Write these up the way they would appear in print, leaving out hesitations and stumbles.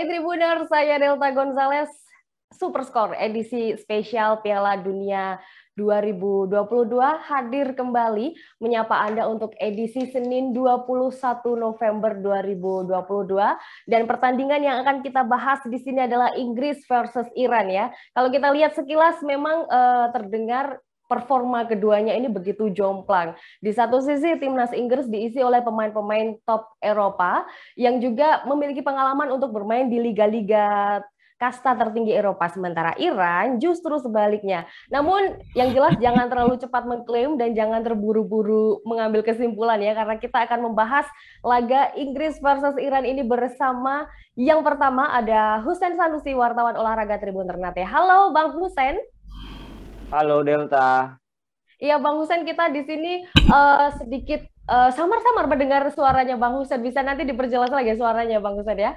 Hai Tribuners, saya Delta Gonzales. Superscore edisi spesial Piala Dunia 2022 hadir kembali menyapa Anda untuk edisi Senin 21 November 2022, dan pertandingan yang akan kita bahas di sini adalah Inggris versus Iran ya. Kalau kita lihat sekilas memang terdengar performa keduanya ini begitu jomplang. Di satu sisi timnas Inggris diisi oleh pemain-pemain top Eropa yang juga memiliki pengalaman untuk bermain di liga-liga kasta tertinggi Eropa, sementara Iran justru sebaliknya. Namun yang jelas jangan terlalu cepat mengklaim dan jangan terburu-buru mengambil kesimpulan ya, karena kita akan membahas laga Inggris versus Iran ini bersama yang pertama ada Husein Sanusi, wartawan olahraga Tribun Ternate. Halo Bang Husein. Halo Delta. Iya Bang Husein, kita di sini sedikit samar-samar mendengar suaranya Bang Husein. Bisa nanti diperjelas lagi suaranya Bang Husein ya?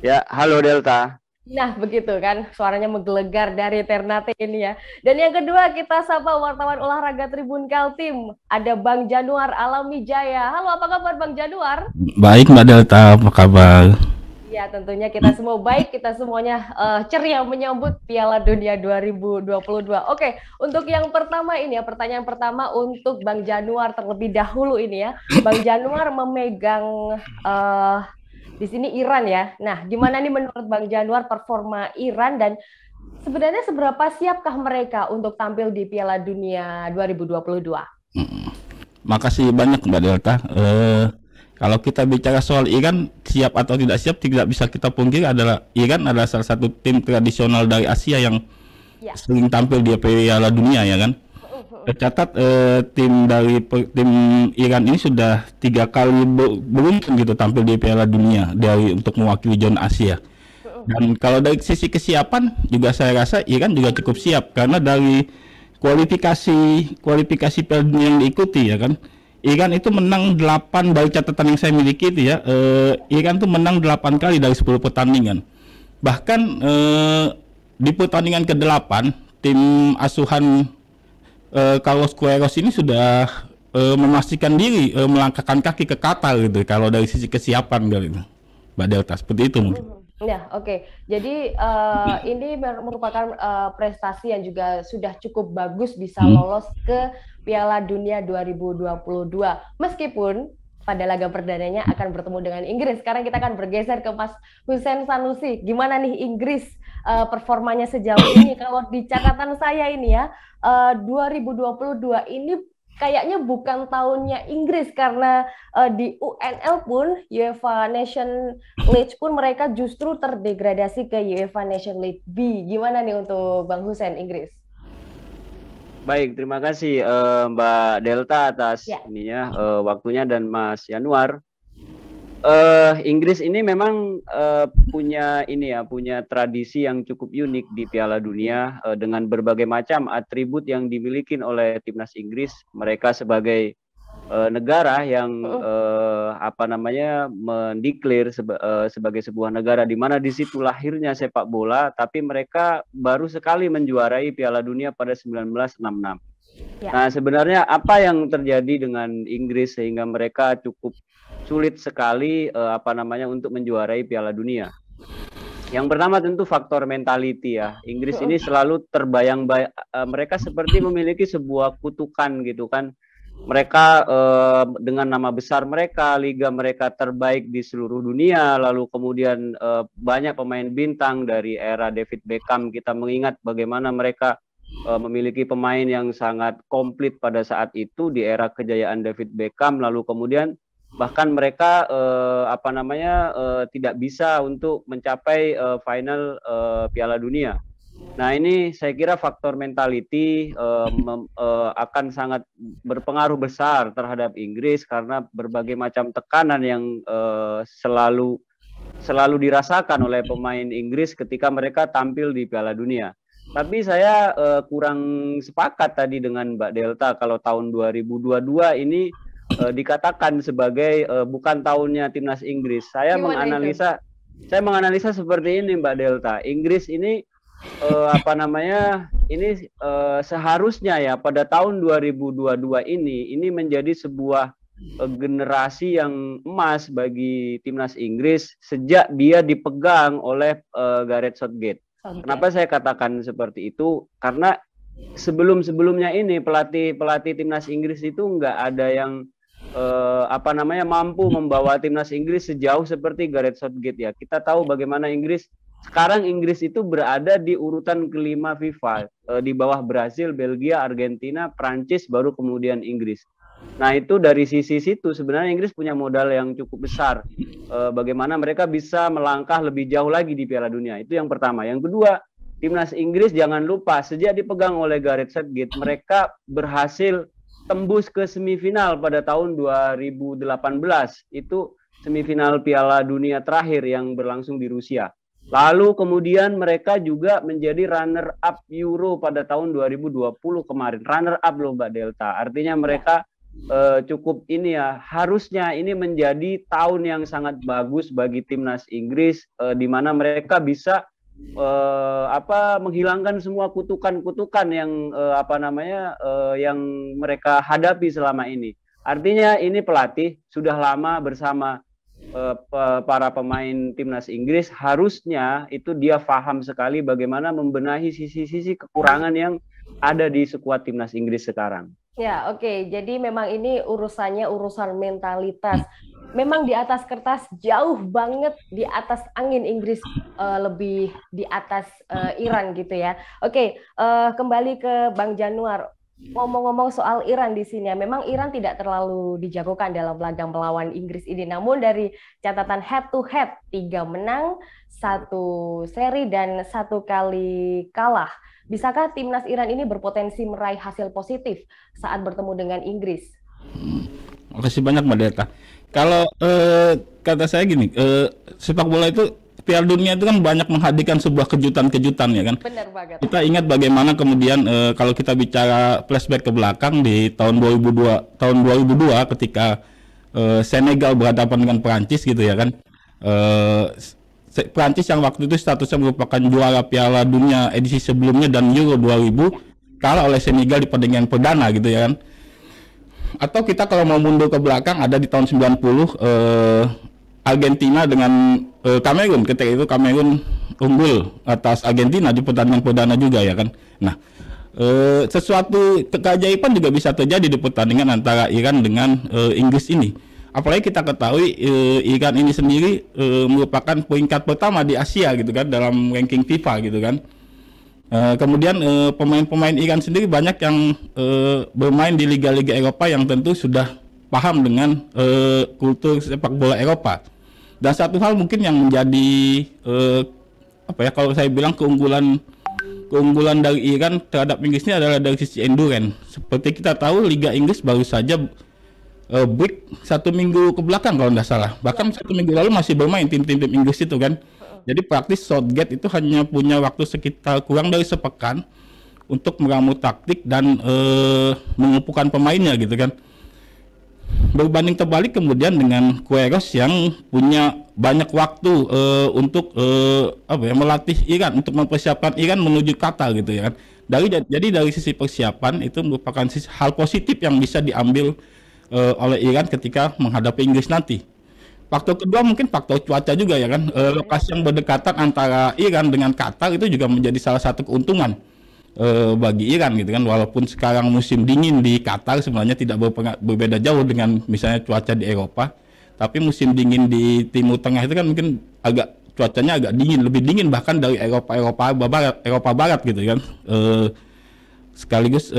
Ya, halo Delta. Nah, begitu kan, suaranya menggelegar dari Ternate ini ya. Dan yang kedua, kita sapa wartawan olahraga Tribun Kaltim. Ada Bang Januar Alami Jaya. Halo, apa kabar Bang Januar? Baik Mbak Delta, apa kabar? Ya, tentunya kita semua baik, kita semuanya ceria menyambut Piala Dunia 2022. Oke, untuk yang pertama ini ya, pertanyaan pertama untuk Bang Januar terlebih dahulu ini ya. Bang Januar memegang di sini Iran ya. Nah, gimana nih menurut Bang Januar performa Iran, dan sebenarnya seberapa siapkah mereka untuk tampil di Piala Dunia 2022? Makasih banyak Mbak Delta. Kalau kita bicara soal Iran siap atau tidak siap, tidak bisa kita pungkiri adalah Iran adalah salah satu tim tradisional dari Asia yang sering tampil di Piala Dunia ya kan. Tercatat tim Iran ini sudah 3 kali beruntun gitu tampil di Piala Dunia untuk mewakili zona Asia. Dan kalau dari sisi kesiapan juga saya rasa Iran juga cukup siap, karena dari kualifikasi Piala Dunia yang diikuti ya kan, Iran itu menang 8 dari catatan yang saya miliki itu ya. Iran itu menang 8 kali dari 10 pertandingan. Bahkan di pertandingan ke-8 tim asuhan Carlos Queiroz ini sudah memastikan diri melangkahkan kaki ke Qatar gitu, kalau dari sisi kesiapan gitu, Mbak Delta, seperti itu mungkin. Ya, oke. Jadi ini merupakan prestasi yang juga sudah cukup bagus bisa lolos ke Piala Dunia 2022. Meskipun pada laga perdananya akan bertemu dengan Inggris. Sekarang kita akan bergeser ke Mas Husein Sanusi. Gimana nih Inggris performanya sejauh ini? Kalau di catatan saya ini ya, 2022 ini kayaknya bukan tahunnya Inggris, karena di UNL pun, UEFA Nation League pun mereka justru terdegradasi ke UEFA Nation League B. Gimana nih untuk Bang Husein Inggris? Baik, terima kasih Mbak Delta atas waktunya, dan Mas Januar. Inggris ini memang punya tradisi yang cukup unik di Piala Dunia dengan berbagai macam atribut yang dimiliki oleh timnas Inggris. Mereka sebagai negara yang mendeklar sebagai sebuah negara di mana di situ lahirnya sepak bola, tapi mereka baru sekali menjuarai Piala Dunia pada 1966. Nah, sebenarnya apa yang terjadi dengan Inggris sehingga mereka cukup sulit sekali untuk menjuarai Piala Dunia? Yang pertama tentu faktor mentality ya. Inggris ini selalu terbayang-bayang, mereka seperti memiliki sebuah kutukan gitu kan. Mereka dengan nama besar mereka, liga mereka terbaik di seluruh dunia, lalu kemudian banyak pemain bintang dari era David Beckham. Kita mengingat bagaimana mereka memiliki pemain yang sangat komplit pada saat itu di era kejayaan David Beckham, lalu kemudian bahkan mereka tidak bisa untuk mencapai final Piala Dunia. Nah, ini saya kira faktor mentality akan sangat berpengaruh besar terhadap Inggris, karena berbagai macam tekanan yang selalu dirasakan oleh pemain Inggris ketika mereka tampil di Piala Dunia. Tapi saya kurang sepakat tadi dengan Mbak Delta kalau tahun 2022 ini dikatakan sebagai bukan tahunnya timnas Inggris. Saya menganalisa seperti ini Mbak Delta. Inggris ini seharusnya ya pada tahun 2022 ini menjadi sebuah generasi yang emas bagi timnas Inggris sejak dia dipegang oleh Gareth Southgate. Kenapa saya katakan seperti itu? Karena sebelum-sebelumnya ini pelatih timnas Inggris itu nggak ada yang mampu membawa timnas Inggris sejauh seperti Gareth Southgate ya. Kita tahu bagaimana sekarang Inggris itu berada di urutan kelima FIFA, di bawah Brasil, Belgia, Argentina, Prancis, baru kemudian Inggris. Nah itu dari sisi situ sebenarnya Inggris punya modal yang cukup besar. Bagaimana mereka bisa melangkah lebih jauh lagi di Piala Dunia. Itu yang pertama. Yang kedua, timnas Inggris jangan lupa sejak dipegang oleh Gareth Southgate mereka berhasil tembus ke semifinal pada tahun 2018. Itu semifinal Piala Dunia terakhir yang berlangsung di Rusia. Lalu kemudian mereka juga menjadi runner up Euro pada tahun 2020 kemarin. Runner up loh Mbak Delta. Artinya mereka cukup ini ya, harusnya ini menjadi tahun yang sangat bagus bagi timnas Inggris, di mana mereka bisa menghilangkan semua kutukan-kutukan yang yang mereka hadapi selama ini. Artinya ini pelatih sudah lama bersama para pemain timnas Inggris, harusnya itu dia paham sekali bagaimana membenahi sisi-sisi kekurangan yang ada di skuad timnas Inggris sekarang. Ya, oke. Jadi memang ini urusannya urusan mentalitas. Memang di atas kertas jauh banget di atas angin Inggris, lebih di atas Iran gitu ya. Oke, kembali ke Bang Januar. Ngomong-ngomong soal Iran di sini, memang Iran tidak terlalu dijagokan dalam laga melawan Inggris ini. Namun dari catatan head to head, 3 menang, 1 seri dan 1 kali kalah. Bisakah timnas Iran ini berpotensi meraih hasil positif saat bertemu dengan Inggris? Makasih banyak Mbak Delta. Kalau kata saya gini, sepak bola itu Piala Dunia itu kan banyak menghadirkan sebuah kejutan-kejutan ya kan. Benar banget. Kita ingat bagaimana kemudian kalau kita bicara flashback ke belakang di tahun 2002 ketika Senegal berhadapan dengan Perancis gitu ya kan. Perancis yang waktu itu statusnya merupakan juara Piala Dunia edisi sebelumnya dan Euro 2000 kalah oleh Senegal di pertandingan perdana gitu ya kan. Atau kita kalau mau mundur ke belakang ada di tahun 90 Argentina dengan Kamerun, ketika itu Kamerun unggul atas Argentina di pertandingan perdana juga ya kan. Nah, sesuatu keajaiban juga bisa terjadi di pertandingan antara Iran dengan Inggris ini. Apalagi kita ketahui Iran ini sendiri merupakan peringkat pertama di Asia gitu kan dalam ranking FIFA gitu kan. Kemudian pemain-pemain Iran sendiri banyak yang bermain di liga-liga Eropa yang tentu sudah paham dengan kultur sepak bola Eropa. Dan satu hal mungkin yang menjadi kalau saya bilang keunggulan dari Iran terhadap Inggris ini adalah dari sisi endurance. Seperti kita tahu Liga Inggris baru saja break 1 minggu ke belakang kalau tidak salah. Bahkan 1 minggu lalu masih bermain tim-tim Inggris itu kan. Jadi praktis Southgate itu hanya punya waktu sekitar kurang dari sepekan untuk meramu taktik dan mengumpulkan pemainnya gitu kan. Berbanding terbalik kemudian dengan Queiroz yang punya banyak waktu untuk melatih Iran, untuk mempersiapkan Iran menuju Qatar gitu ya kan. Jadi dari sisi persiapan itu merupakan hal positif yang bisa diambil oleh Iran ketika menghadapi Inggris nanti. Faktor kedua mungkin faktor cuaca juga ya kan. Lokasi yang berdekatan antara Iran dengan Qatar itu juga menjadi salah satu keuntungan bagi Iran gitu kan. Walaupun sekarang musim dingin di Qatar sebenarnya tidak berbeda jauh dengan misalnya cuaca di Eropa, tapi musim dingin di Timur Tengah itu kan mungkin cuacanya agak dingin, lebih dingin bahkan dari Eropa Barat gitu kan. Sekaligus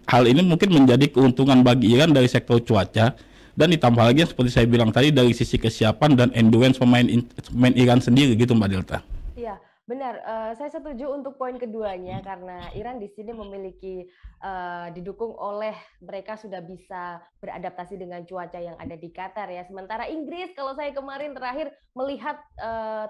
hal ini mungkin menjadi keuntungan bagi Iran dari sektor cuaca, dan ditambah lagi seperti saya bilang tadi dari sisi kesiapan dan endurance pemain Iran sendiri gitu Mbak Delta. Iya, benar. Saya setuju untuk poin keduanya karena Iran di sini memiliki didukung oleh mereka sudah bisa beradaptasi dengan cuaca yang ada di Qatar ya. Sementara Inggris, kalau saya kemarin terakhir melihat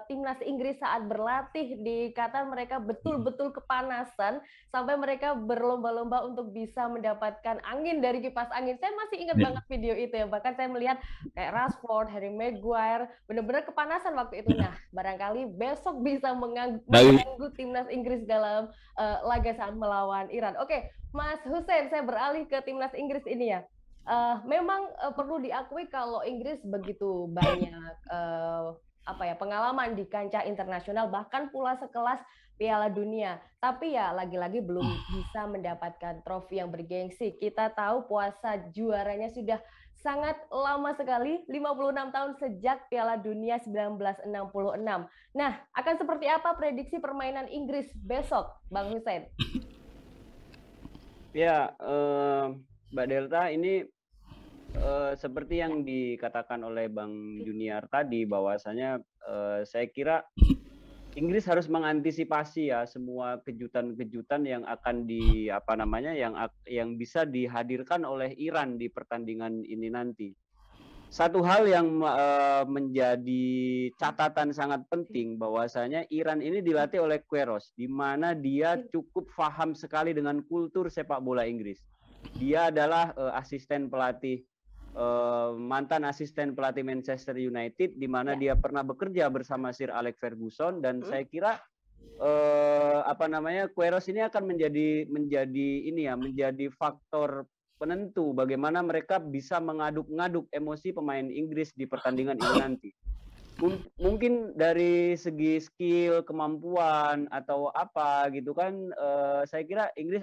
timnas Inggris saat berlatih di Qatar, mereka betul-betul kepanasan sampai mereka berlomba-lomba untuk bisa mendapatkan angin dari kipas angin. Saya masih ingat banget video itu ya. Bahkan saya melihat kayak Rashford, Harry Maguire benar-benar kepanasan waktu itu. Nah, barangkali besok bisa mengganggu timnas Inggris dalam laga saat melawan Iran. Oke, Mas Hussein, saya beralih ke timnas Inggris ini ya. memang perlu diakui kalau Inggris begitu banyak pengalaman di kancah internasional, bahkan pula sekelas Piala Dunia. Tapi ya lagi-lagi belum bisa mendapatkan trofi yang bergengsi. Kita tahu puasa juaranya sudah sangat lama sekali, 56 tahun sejak Piala Dunia 1966. Nah, akan seperti apa prediksi permainan Inggris besok, Bang Hussein? Ya, Mbak Delta, ini seperti yang dikatakan oleh Bang Junior tadi, bahwasanya saya kira Inggris harus mengantisipasi ya semua kejutan-kejutan yang akan yang bisa dihadirkan oleh Iran di pertandingan ini nanti. Satu hal yang menjadi catatan sangat penting, bahwasanya Iran ini dilatih oleh Queiroz, di mana dia cukup paham sekali dengan kultur sepak bola Inggris. Dia adalah mantan asisten pelatih Manchester United, di mana dia pernah bekerja bersama Sir Alex Ferguson, dan saya kira Queiroz ini akan menjadi faktor penentu bagaimana mereka bisa mengaduk-ngaduk emosi pemain Inggris di pertandingan ini nanti. Mungkin dari segi skill, kemampuan atau apa gitu kan, saya kira Inggris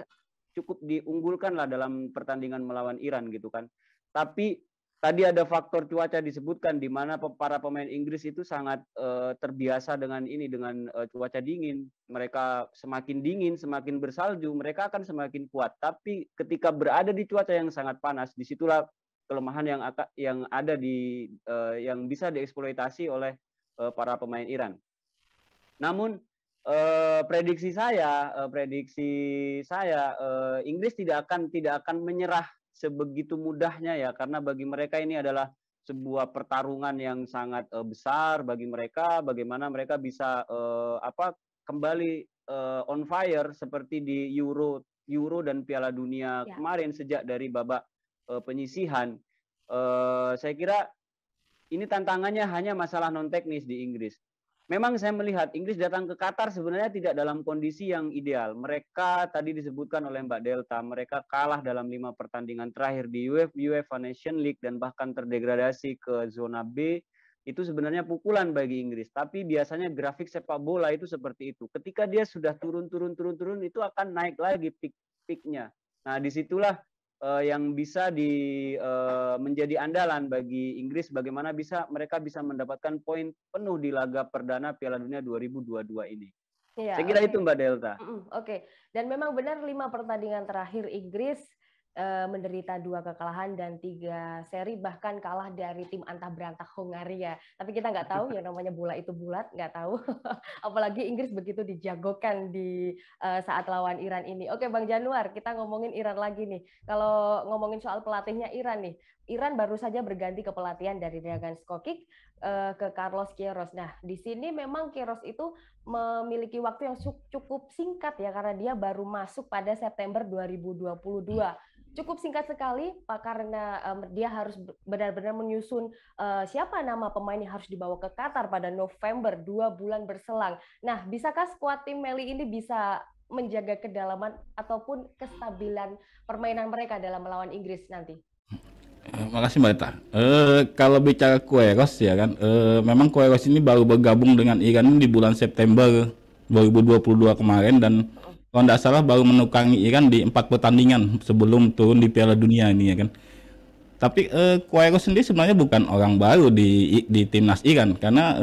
cukup diunggulkan lah dalam pertandingan melawan Iran gitu kan. Tapi tadi ada faktor cuaca disebutkan, di mana para pemain Inggris itu sangat terbiasa dengan cuaca dingin. Mereka semakin dingin, semakin bersalju, mereka akan semakin kuat. Tapi ketika berada di cuaca yang sangat panas, disitulah kelemahan yang ada yang bisa dieksploitasi oleh para pemain Iran. Namun prediksi saya Inggris tidak akan menyerah sebegitu mudahnya ya, karena bagi mereka ini adalah sebuah pertarungan yang sangat besar bagi mereka, bagaimana mereka bisa kembali on fire seperti di Euro dan Piala Dunia kemarin, sejak dari babak penyisihan. Saya kira ini tantangannya hanya masalah non teknis di Inggris. Memang saya melihat Inggris datang ke Qatar sebenarnya tidak dalam kondisi yang ideal. Mereka tadi disebutkan oleh Mbak Delta, mereka kalah dalam 5 pertandingan terakhir di UEFA Nation League dan bahkan terdegradasi ke zona B. Itu sebenarnya pukulan bagi Inggris. Tapi biasanya grafik sepak bola itu seperti itu. Ketika dia sudah turun, itu akan naik lagi peak-nya. Nah, disitulah yang bisa menjadi andalan bagi Inggris, bagaimana mereka bisa mendapatkan poin penuh di laga perdana Piala Dunia 2022 ini. Ya, saya kira itu Mbak Delta. Oke. Dan memang benar 5 pertandingan terakhir Inggris menderita 2 kekalahan dan 3 seri, bahkan kalah dari tim antah berantah Hongaria. Tapi kita nggak tahu yang namanya bola itu bulat, nggak tahu. Apalagi Inggris begitu dijagokan di saat lawan Iran ini. Oke, Bang Januar, kita ngomongin Iran lagi nih. Kalau ngomongin soal pelatihnya Iran nih, Iran baru saja berganti kepelatihan dari Dragan Skocic ke Carlos Queiroz. Nah, di sini memang Queiroz itu memiliki waktu yang cukup singkat ya, karena dia baru masuk pada September 2022. Cukup singkat sekali, Pak, karena dia harus benar-benar menyusun siapa nama pemain yang harus dibawa ke Qatar pada November, 2 bulan berselang. Nah, bisakah skuad tim Meli ini bisa menjaga kedalaman ataupun kestabilan permainan mereka dalam melawan Inggris nanti? Makasih Mbak Eta. Kalau bicara Queiroz ya kan, memang Queiroz ini baru bergabung dengan Iran di bulan September 2022 kemarin, dan kalau tidak salah baru menukangi Iran di 4 pertandingan sebelum turun di Piala Dunia ini ya kan. Tapi Queiroz sendiri sebenarnya bukan orang baru di timnas Iran, karena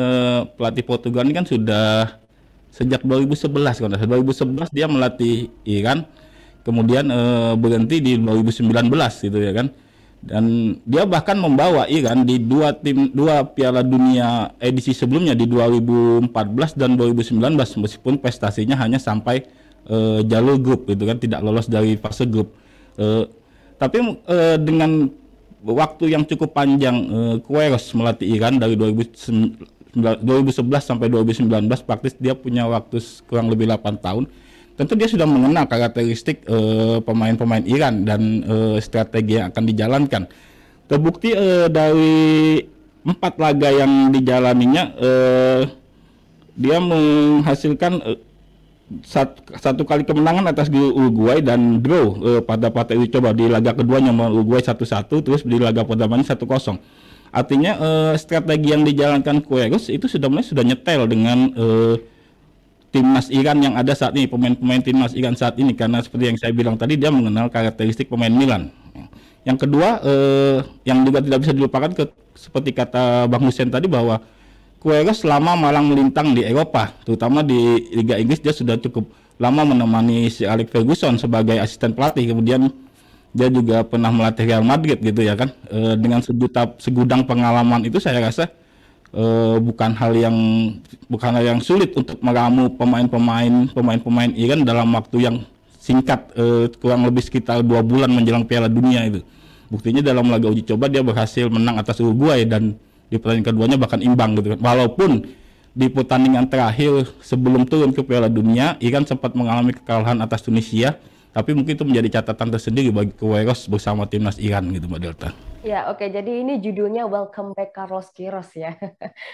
pelatih Portugal ini kan sudah sejak 2011 kan. 2011 dia melatih Iran, kemudian berhenti di 2019 gitu ya kan. Dan dia bahkan membawa Iran di 2 Piala Dunia edisi sebelumnya, di 2014 dan 2019, meskipun prestasinya hanya sampai jalur grup gitu kan, tidak lolos dari fase grup. Tapi dengan waktu yang cukup panjang Queiroz melatih Iran dari 2011 sampai 2019, praktis dia punya waktu kurang lebih 8 tahun. Tentu dia sudah mengenal karakteristik pemain-pemain Iran dan strategi yang akan dijalankan. Terbukti dari 4 laga yang dijalaninya, dia menghasilkan satu kali kemenangan atas Uruguay dan draw pada partai uji coba. Di laga keduanya melawan Uruguay 1-1, terus di laga pertamanya 1-0. Artinya strategi yang dijalankan Queiroz itu sudah nyetel dengan timnas Iran yang ada saat ini, pemain-pemain timnas Iran saat ini, karena seperti yang saya bilang tadi, dia mengenal karakteristik pemain Milan. Yang kedua, yang juga tidak bisa dilupakan, seperti kata Bang Hussein tadi, bahwa Queiroz selama malang melintang di Eropa, terutama di Liga Inggris, dia sudah cukup lama menemani si Alex Ferguson sebagai asisten pelatih. Kemudian dia juga pernah melatih Real Madrid gitu ya kan. Dengan segudang pengalaman itu, saya rasa bukan hal yang sulit untuk meramu pemain Iran dalam waktu yang singkat, kurang lebih sekitar 2 bulan menjelang Piala Dunia itu. Buktinya dalam laga uji coba dia berhasil menang atas Uruguay, dan di pertandingan keduanya bahkan imbang gitu kan. Walaupun di pertandingan terakhir sebelum turun ke Piala Dunia, Iran sempat mengalami kekalahan atas Tunisia, tapi mungkin itu menjadi catatan tersendiri bagi Queiroz bersama timnas Iran gitu, Mbak Delta. Ya, oke. Jadi ini judulnya Welcome Back Carlos Queiroz ya.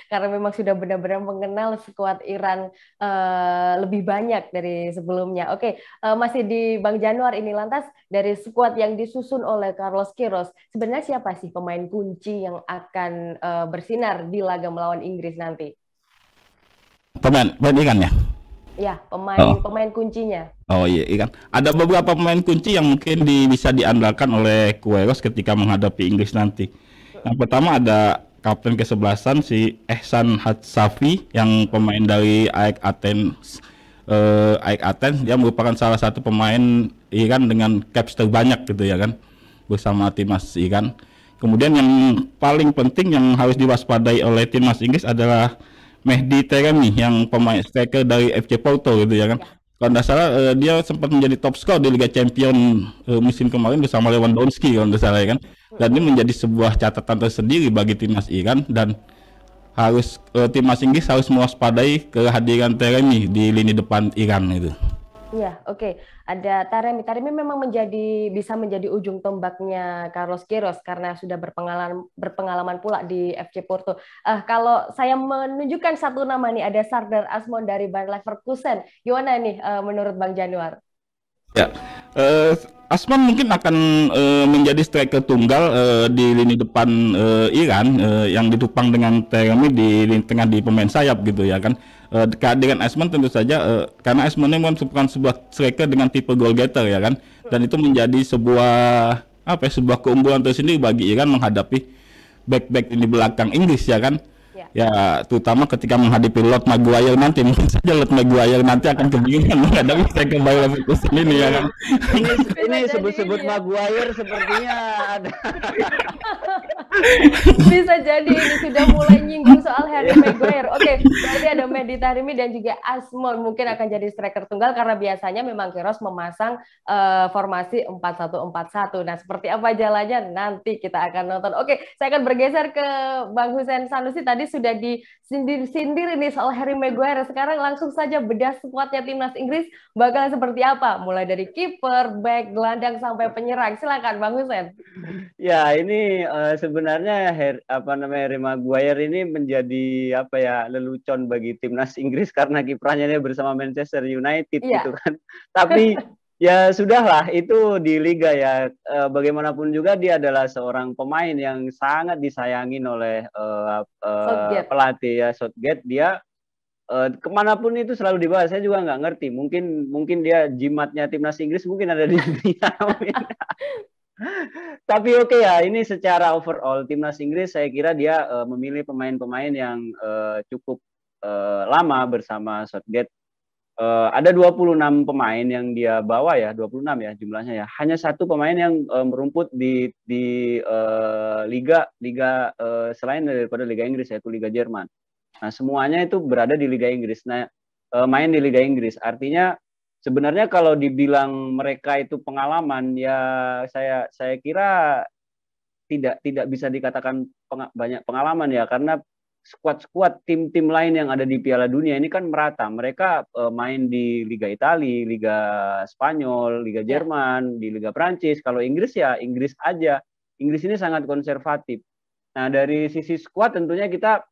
Karena memang sudah benar-benar mengenal skuad Iran lebih banyak dari sebelumnya. Oke, masih di Bang Januar ini, lantas dari skuad yang disusun oleh Carlos Queiroz, sebenarnya siapa sih pemain kunci yang akan bersinar di laga melawan Inggris nanti? Pemain Iran ya? Ya, pemain kuncinya. Oh iya, kan. Ada beberapa pemain kunci yang mungkin bisa diandalkan oleh Queiroz ketika menghadapi Inggris nanti. Yang pertama ada kapten ke-11 si Ehsan Hatsafi, yang pemain dari AEK Athens. Dia merupakan salah satu pemain Iran dengan caps terbanyak gitu ya kan, bersama timnas Iran. Kemudian yang paling penting yang harus diwaspadai oleh timnas Inggris adalah Mehdi Taremi, yang pemain striker dari FC Porto gitu ya kan. Kalau tidak salah dia sempat menjadi top skor di Liga Champions musim kemarin bersama Lewandowski kalau tidak salah ya kan. Dan ini menjadi sebuah catatan tersendiri bagi timnas Iran, dan timnas Inggris harus mewaspadai kehadiran Taremi di lini depan Iran itu. Iya, oke. Ada Taremi. Taremi memang bisa menjadi ujung tombaknya Carlos Queiroz karena sudah berpengalaman pula di FC Porto. Kalau saya menunjukkan satu nama nih, ada Sardar Azmoun dari Bayer Leverkusen. Gimana nih menurut Bang Januar? Ya, Azmoun mungkin akan menjadi striker tunggal di lini depan Iran, yang ditopang dengan Taremi di lini tengah di pemain sayap gitu ya kan. Kehadiran Azmoun tentu saja karena Azmoun ini merupakan sebuah striker dengan tipe goal getter ya kan, dan itu menjadi sebuah keunggulan tersendiri bagi Iran menghadapi back ini belakang Inggris ya kan. Ya, terutama ketika menghadapi Lord Maguire nanti, mungkin saja Lord Maguire nanti akan kebingungan menghadapi striker Bayer Leverkusen ini ya kan. Ini sebut-sebut Maguire sepertinya ada. Bisa jadi ini sudah mulai nyinggung soal Harry Maguire. Oke, berarti ada Mehdi Taremi dan juga Azmoun mungkin akan jadi striker tunggal, karena biasanya memang Queiroz memasang formasi 4-1-4-1. Nah, seperti apa jalannya nanti kita akan nonton. Oke, saya akan bergeser ke Bang Hussein Sanusi. Tadi sudah disindir-sindir ini soal Harry Maguire. Sekarang langsung saja bedah skuadnya timnas Inggris bakalan seperti apa, mulai dari kiper, back, gelandang sampai penyerang. Silakan Bang Hussein. Ya, ini sebenarnya Harry Maguire ini menjadi lelucon bagi timnas Inggris karena kiprahnya dia bersama Manchester United gitu kan. Tapi ya sudahlah, itu di liga ya. Bagaimanapun juga dia adalah seorang pemain yang sangat disayangin oleh pelatih ya, Southgate. Dia kemanapun itu selalu dibahas. Saya juga nggak ngerti. Mungkin dia jimatnya timnas Inggris mungkin ada di dunia. Tapi oke ya, ini secara overall timnas Inggris saya kira dia memilih pemain-pemain yang cukup lama bersama Southgate. Ada 26 pemain yang dia bawa ya, 26 ya jumlahnya ya. Hanya satu pemain yang merumput di liga selain daripada Liga Inggris, yaitu Liga Jerman. Nah, semuanya itu berada di Liga Inggris. Nah, main di Liga Inggris. Artinya sebenarnya kalau dibilang mereka itu pengalaman ya, saya kira tidak bisa dikatakan banyak pengalaman ya, karena skuad tim-tim lain yang ada di Piala Dunia ini kan merata. Mereka main di Liga Italia, Liga Spanyol, Liga Jerman, di Liga Prancis. Kalau Inggris ya Inggris aja. Inggris ini sangat konservatif. Nah, dari sisi skuad tentunya kita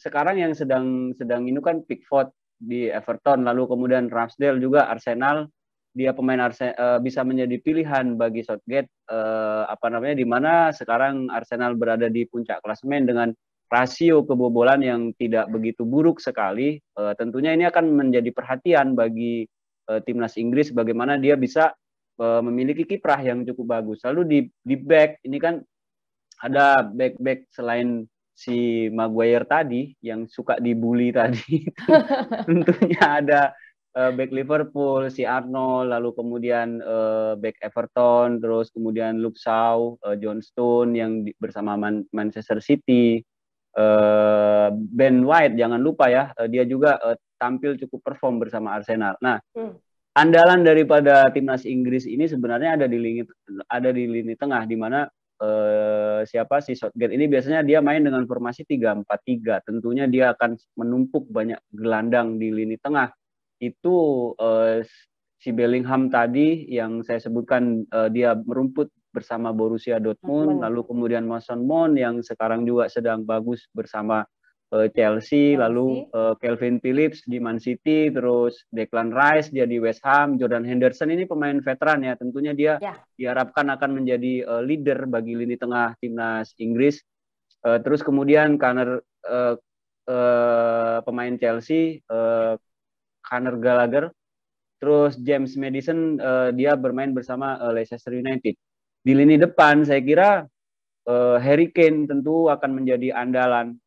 sekarang yang sedang ini kan Pickford. di Everton, lalu kemudian Ramsdale juga Arsenal. Dia pemain bisa menjadi pilihan bagi Southgate, di mana sekarang Arsenal berada di puncak klasemen dengan rasio kebobolan yang tidak begitu buruk sekali. Tentunya ini akan menjadi perhatian bagi timnas Inggris, bagaimana dia bisa memiliki kiprah yang cukup bagus. Lalu di back ini kan ada back selain si Maguire tadi yang suka dibully tadi. Tentunya ada back Liverpool, si Arnold, lalu kemudian back Everton, terus kemudian Luke Shaw, John Stone yang bersama Manchester City, Ben White jangan lupa ya, dia juga tampil cukup perform bersama Arsenal. Nah, andalan daripada timnas Inggris ini sebenarnya ada di lini tengah, di mana si Southgate ini biasanya dia main dengan formasi 3-4-3. Tentunya dia akan menumpuk banyak gelandang di lini tengah. Itu si Bellingham tadi yang saya sebutkan, dia merumput bersama Borussia Dortmund, lalu kemudian Mason Mount yang sekarang juga sedang bagus bersama Chelsea, lalu Calvin Phillips di Man City, terus Declan Rice dia di West Ham, Jordan Henderson ini pemain veteran ya, tentunya dia diharapkan akan menjadi leader bagi lini tengah timnas Inggris. Terus kemudian pemain Chelsea, Conor Gallagher, terus James Maddison, dia bermain bersama Leicester United. Di lini depan saya kira Harry Kane tentu akan menjadi andalan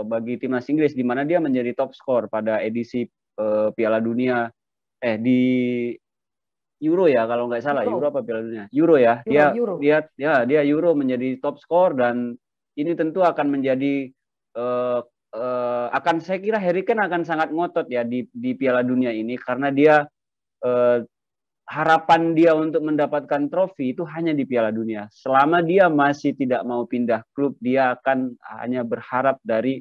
bagi timnas Inggris, di mana dia menjadi top skor pada edisi Piala Dunia di Euro ya kalau nggak salah. Euro apa Piala Dunia? Euro ya. Dia Euro menjadi top skor, dan ini tentu akan menjadi saya kira Harry Kane akan sangat ngotot ya di Piala Dunia ini, karena dia harapan dia untuk mendapatkan trofi itu hanya di Piala Dunia. Selama dia masih tidak mau pindah klub, dia akan hanya berharap dari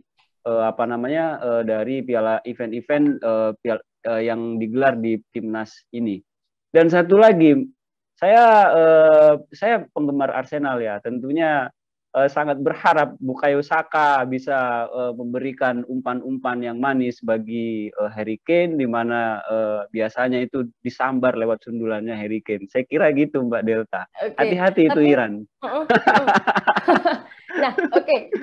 dari piala event-event yang digelar di timnas ini. Dan satu lagi, saya penggemar Arsenal ya, tentunya sangat berharap Bukayo Saka bisa memberikan umpan-umpan yang manis bagi Harry Kane, di mana biasanya itu disambar lewat sundulannya Harry Kane. Saya kira gitu Mbak Delta. Hati-hati itu Iran. Nah,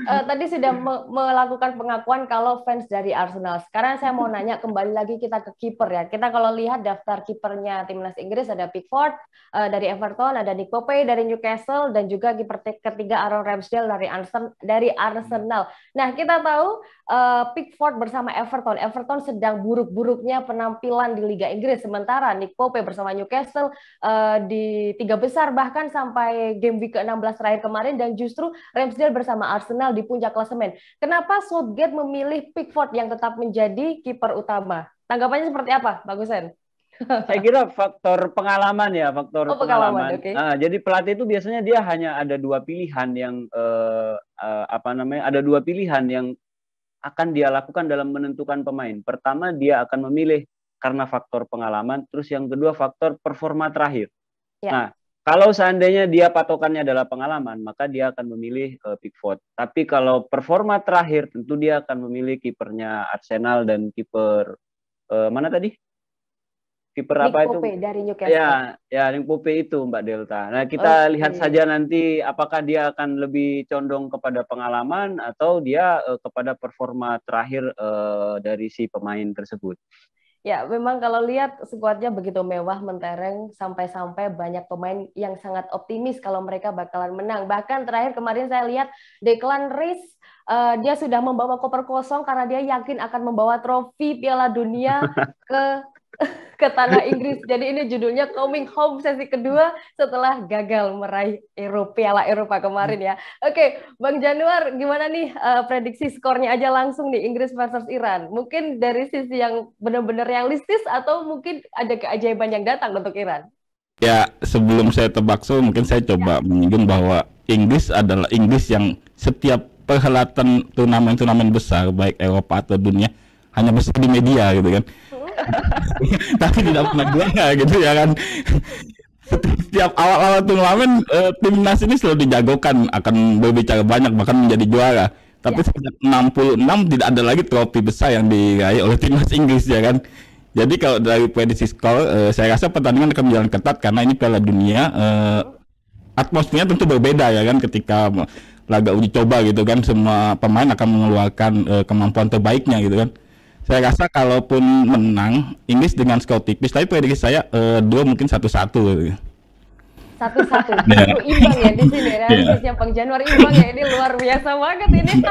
tadi sudah melakukan pengakuan kalau fans dari Arsenal. Sekarang saya mau nanya kembali lagi kita ke kiper ya. Kita kalau lihat daftar kipernya timnas Inggris, ada Pickford dari Everton, ada Nick Pope dari Newcastle, dan juga kiper ketiga Aaron Ramsdale dari Arsenal. Nah, kita tahu Pickford bersama Everton sedang buruk-buruknya penampilan di Liga Inggris, sementara Nick Pope bersama Newcastle di 3 besar bahkan sampai game week ke-16 terakhir kemarin, dan justru Ramsdale bersama Arsenal di puncak klasemen. Kenapa Southgate memilih Pickford yang tetap menjadi kiper utama? Tanggapannya seperti apa, Pak Gusen? Saya kira faktor pengalaman ya, pengalaman. Okay. Jadi pelatih itu biasanya dia hanya ada dua pilihan yang ada dua pilihan yang akan dia lakukan dalam menentukan pemain. Pertama, dia akan memilih karena faktor pengalaman, terus yang kedua faktor performa terakhir. Ya. Nah, kalau seandainya dia patokannya adalah pengalaman, maka dia akan memilih Pickford. Tapi kalau performa terakhir, tentu dia akan memilih kipernya Arsenal dan kiper mana tadi? Kiper apa itu? Dari Newcastle. Ya, Nick Pope itu Mbak Delta. Nah, kita lihat saja nanti apakah dia akan lebih condong kepada pengalaman atau dia kepada performa terakhir dari si pemain tersebut. Ya, memang kalau lihat skuadnya begitu mewah, mentereng, sampai-sampai banyak pemain yang sangat optimis kalau mereka bakalan menang. Bahkan terakhir kemarin saya lihat Declan Rice, dia sudah membawa koper kosong karena dia yakin akan membawa trofi Piala Dunia ke tanah Inggris. Jadi ini judulnya Coming Home sesi kedua setelah gagal meraih Piala Eropa kemarin ya. Oke, Bang Januar, gimana nih prediksi skornya aja langsung nih Inggris versus Iran? Mungkin dari sisi yang benar-benar realistis atau mungkin ada keajaiban yang datang untuk Iran? Ya, sebelum saya tebak mungkin saya coba menyinggung bahwa Inggris adalah Inggris yang setiap perhelatan turnamen besar baik Eropa atau dunia hanya besar di media gitu kan. Tapi tidak pernah juara gitu ya kan. Setiap awal-awal turnamen timnas ini selalu dijagokan akan berbicara banyak bahkan menjadi juara. Tapi sejak 66 tidak ada lagi trofi besar yang diraih oleh timnas Inggris ya kan. Jadi kalau dari prediksi skor, saya rasa pertandingan akan berjalan ketat karena ini Piala Dunia. Atmosfernya tentu berbeda ya kan ketika laga uji coba gitu kan, semua pemain akan mengeluarkan kemampuan terbaiknya gitu kan. Saya rasa kalaupun menang Inggris dengan skor tipis, tapi prediksi saya dua mungkin 1-1 gitu. 1-1, imbang ya di sini. Realistisnya Bang Januar imbang ya, ini luar biasa banget ini.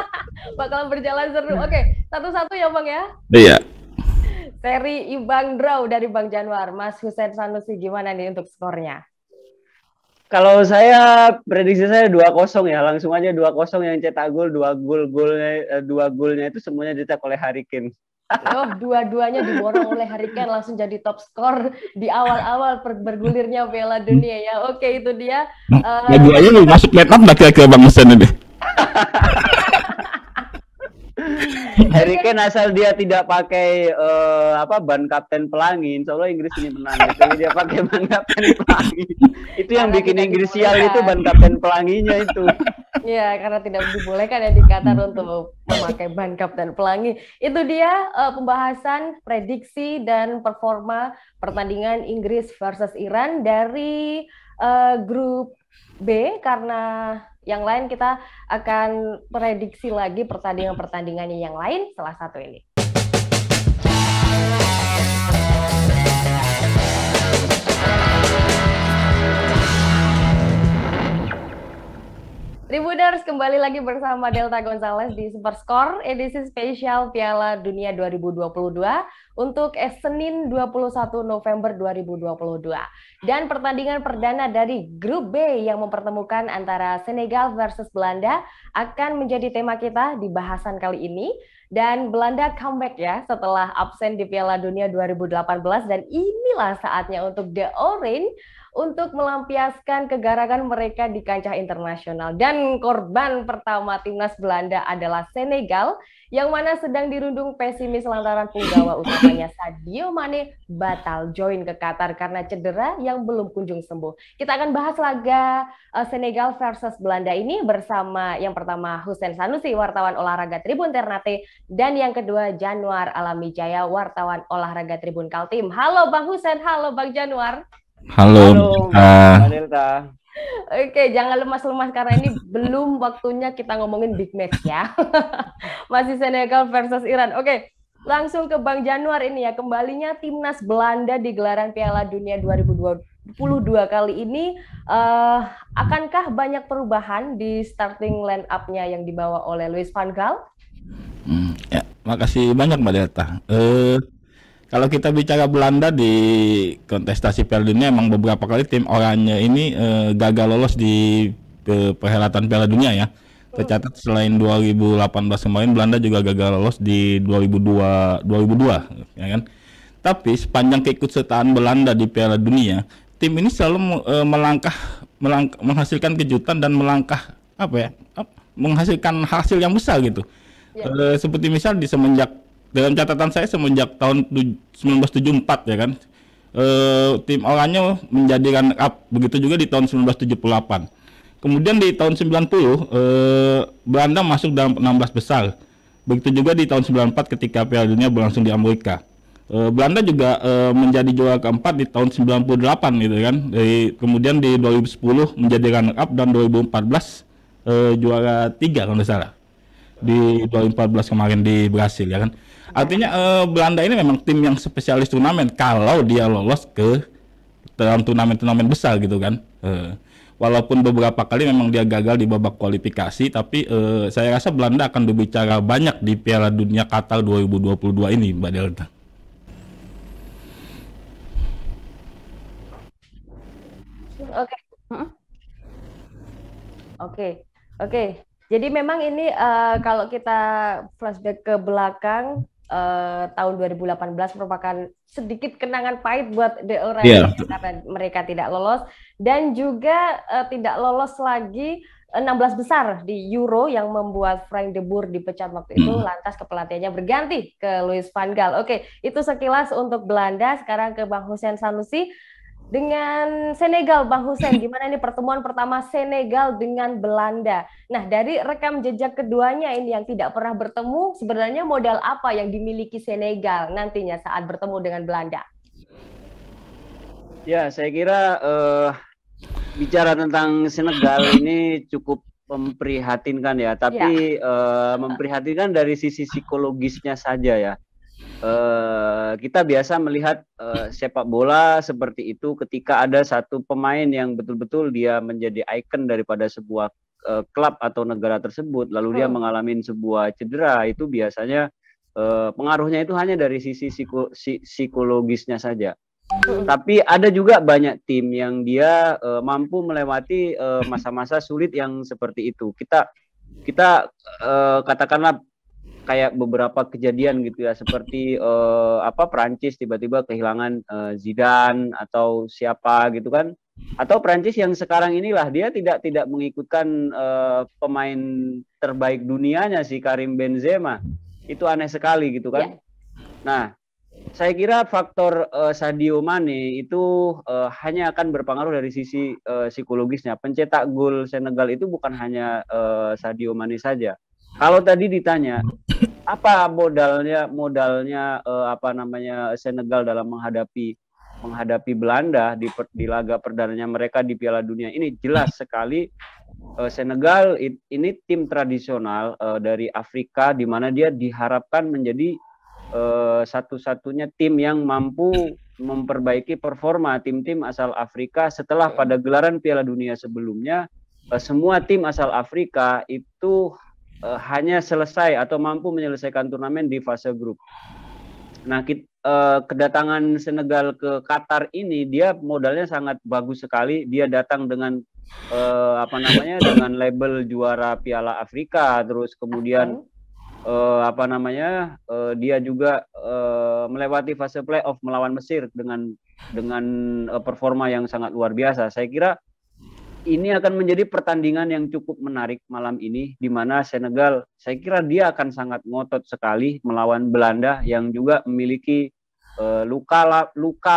Bakalan berjalan seru. Oke, 1-1 ya Bang ya? Iya. Seri imbang draw dari Bang Januar. Mas Hussein Sanusi gimana nih untuk skornya? Kalau saya prediksi saya 2-0 ya, langsung aja 2-0 yang cetak gol, dua golnya itu semuanya dicetak oleh Harry Kane. Oh, dua-duanya diborong oleh Harry Kane, langsung jadi top skor di awal-awal bergulirnya Piala Dunia ya. Oke, itu dia. Dua-duanya masuk line up nggak kira-kira Bang Hussein ini? Harry Kane asal dia tidak pakai ban kapten pelangi, insya Allah Inggris ini menang. Jadi dia pakai ban kapten pelangi. Itu yang bikin Inggris sial itu ban kapten pelanginya itu. Iya, karena tidak dibolehkan ya di Qatar untuk memakai ban kapten pelangi. Itu dia pembahasan prediksi dan performa pertandingan Inggris versus Iran dari grup B, karena yang lain kita akan prediksi lagi pertandingan-pertandingannya yang lain setelah satu ini. Tribuners, kembali lagi bersama Delta Gonzalez di Superskor edisi spesial Piala Dunia 2022 untuk Senin 21 November 2022. Dan pertandingan perdana dari grup B yang mempertemukan antara Senegal versus Belanda akan menjadi tema kita di bahasan kali ini. Dan Belanda comeback ya setelah absen di Piala Dunia 2018, dan inilah saatnya untuk The Orange untuk melampiaskan kegaragan mereka di kancah internasional. Dan korban pertama timnas Belanda adalah Senegal, yang mana sedang dirundung pesimis lantaran punggawa utamanya Sadio Mane batal join ke Qatar karena cedera yang belum kunjung sembuh. Kita akan bahas laga Senegal versus Belanda ini bersama yang pertama Hussein Sanusi, wartawan olahraga Tribun Ternate, dan yang kedua Januar Alamijaya, wartawan olahraga Tribun Kaltim. Halo Bang Hussein, halo Bang Januar. Halo, Mbak Delta. Oke, jangan lemas-lemas karena ini belum waktunya kita ngomongin big match ya. Masih Senegal versus Iran. Oke, langsung ke Bang Januar ini ya. Kembalinya timnas Belanda di gelaran Piala Dunia 2022 kali ini, akankah banyak perubahan di starting line up-nya yang dibawa oleh Louis van Gaal? Ya, makasih banyak Mbak Delta. Kalau kita bicara Belanda di kontestasi Piala Dunia, emang beberapa kali tim oranye ini gagal lolos di perhelatan Piala Dunia ya. Tercatat selain 2018 kemarin, Belanda juga gagal lolos di 2002 ya kan. Tapi sepanjang keikutsertaan Belanda di Piala Dunia, tim ini selalu menghasilkan kejutan dan menghasilkan hasil yang besar gitu. Ya. Seperti misal dalam catatan saya semenjak tahun 1974 ya kan, tim oranye menjadi runner up, begitu juga di tahun 1978. Kemudian di tahun 90 Belanda masuk dalam 16 besar, begitu juga di tahun 94 ketika Piala Dunia berlangsung di Amerika. Belanda juga menjadi juara keempat di tahun 98 gitu kan. Kemudian di 2010 menjadi runner up, dan 2014 juara 3 kalau tidak salah. Di 2014 kemarin di Brasil ya kan. Artinya Belanda ini memang tim yang spesialis turnamen kalau dia lolos ke dalam turnamen-turnamen besar gitu kan. Walaupun beberapa kali memang dia gagal di babak kualifikasi, tapi saya rasa Belanda akan berbicara banyak di Piala Dunia Qatar 2022 ini, Mbak Delta. Oke. Jadi memang ini kalau kita flashback ke belakang, tahun 2018 merupakan sedikit kenangan pahit buat The Orange karena mereka tidak lolos, dan juga tidak lolos lagi 16 besar di Euro yang membuat Frank de Boer dipecat waktu itu, lantas kepelatihannya berganti ke Louis van Gaal. Oke, itu sekilas untuk Belanda. Sekarang ke Bang Hussein Sanusi. dengan Senegal, Bang Hussein, gimana ini pertemuan pertama Senegal dengan Belanda? Nah, dari rekam jejak keduanya ini yang tidak pernah bertemu, sebenarnya modal apa yang dimiliki Senegal nantinya saat bertemu dengan Belanda? Ya, saya kira bicara tentang Senegal ini cukup memprihatinkan ya, tapi memprihatinkan dari sisi psikologisnya saja ya. Kita biasa melihat sepak bola seperti itu ketika ada satu pemain yang betul-betul dia menjadi ikon daripada sebuah klub atau negara tersebut, lalu dia mengalami sebuah cedera, itu biasanya pengaruhnya itu hanya dari sisi psikologisnya saja. Tapi ada juga banyak tim yang dia mampu melewati masa-masa sulit yang seperti itu. Kita katakanlah kayak beberapa kejadian gitu ya, seperti Prancis tiba-tiba kehilangan Zidane atau siapa gitu kan, atau Prancis yang sekarang inilah dia tidak mengikutkan pemain terbaik dunianya si Karim Benzema, itu aneh sekali gitu kan. Nah, saya kira faktor Sadio Mane itu hanya akan berpengaruh dari sisi psikologisnya. Pencetak gol Senegal itu bukan hanya Sadio Mane saja. Kalau tadi ditanya apa modalnya Senegal dalam menghadapi Belanda di laga perdananya mereka di Piala Dunia ini, jelas sekali Senegal ini tim tradisional dari Afrika, di mana dia diharapkan menjadi satu-satunya tim yang mampu memperbaiki performa tim-tim asal Afrika setelah pada gelaran Piala Dunia sebelumnya semua tim asal Afrika itu hanya selesai atau mampu menyelesaikan turnamen di fase grup. Nah, kedatangan Senegal ke Qatar ini dia modalnya sangat bagus sekali. Dia datang dengan dengan label juara Piala Afrika, terus kemudian dia juga melewati fase playoff melawan Mesir dengan performa yang sangat luar biasa. Saya kira ini akan menjadi pertandingan yang cukup menarik malam ini, di mana Senegal, saya kira dia akan sangat ngotot sekali melawan Belanda yang juga memiliki luka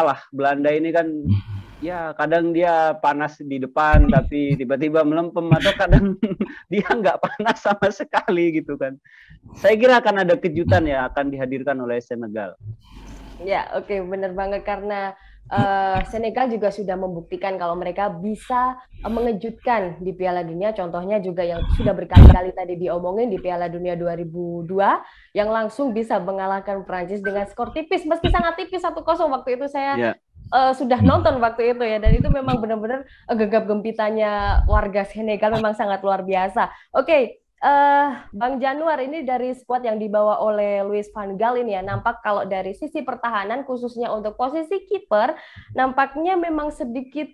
lah. Belanda ini kan ya kadang dia panas di depan tapi tiba-tiba melempem, atau kadang dia nggak panas sama sekali gitu kan. Saya kira akan ada kejutan ya akan dihadirkan oleh Senegal. Ya, oke, benar banget, karena Senegal juga sudah membuktikan kalau mereka bisa mengejutkan di Piala Dunia. Contohnya juga yang sudah berkali-kali tadi diomongin di Piala Dunia 2002 yang langsung bisa mengalahkan Prancis dengan skor tipis, meski sangat tipis 1-0 waktu itu. Saya sudah nonton waktu itu ya, dan itu memang benar-benar gegap gempitanya warga Senegal memang sangat luar biasa. Oke. Bang Januar, ini dari skuad yang dibawa oleh Louis van Gaal ini ya, nampak kalau dari sisi pertahanan khususnya untuk posisi kiper nampaknya memang sedikit